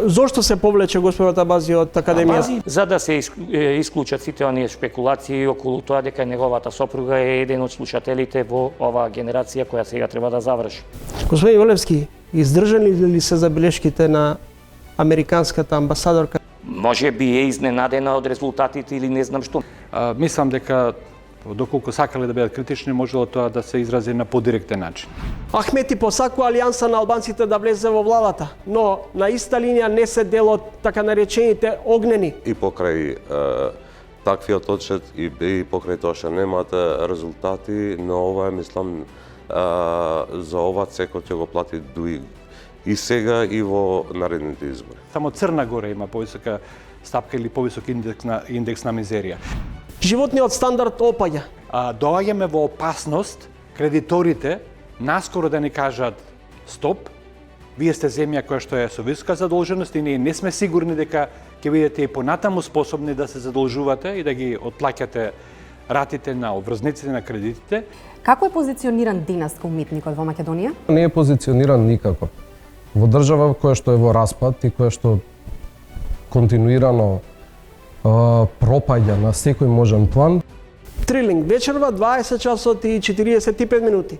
Зошто се повлече господата Бази од академија? За да се исклучат сите оние шпекулации околу тоа дека неговата сопруга е еден од слушателите во оваа генерација која сега треба да заврши. Господин Олевски, издржани ли се забелешките на американската амбасадорка? Може би е изненадена од резултатите или не знам што. Мислам дека доколку сакале да бидат критични, можело тоа да се изрази на подиректен начин. Ахмети посакува алијанса на албанците да влезе во владата, но на иста линија не се дел од така наречените огнени. И покрај таквиот одчет и покрај тоа што немаат резултати, но ова е, мислам, за ова цекот ќе го плати дуи и сега и во наредните избори. Само Црна Гора има повисока стапка или повисок индекс на мизерија. Животниот стандард опаѓа. Доаѓаме во опасност кредиторите наскоро да ни кажат стоп, вие сте земја која што е со висока задолженост и ние не сме сигурни дека ќе бидете и понатаму способни да се задолжувате и да ги отплаќате ратите на обврзниците на кредитите. Како е позициониран Динас умитникот во Македонија? Не е позициониран никако. Во држава која што е во распад и која што континуирано пропаѓа на секој можен план. Трилинг вечерва 20 часот и 45 минути.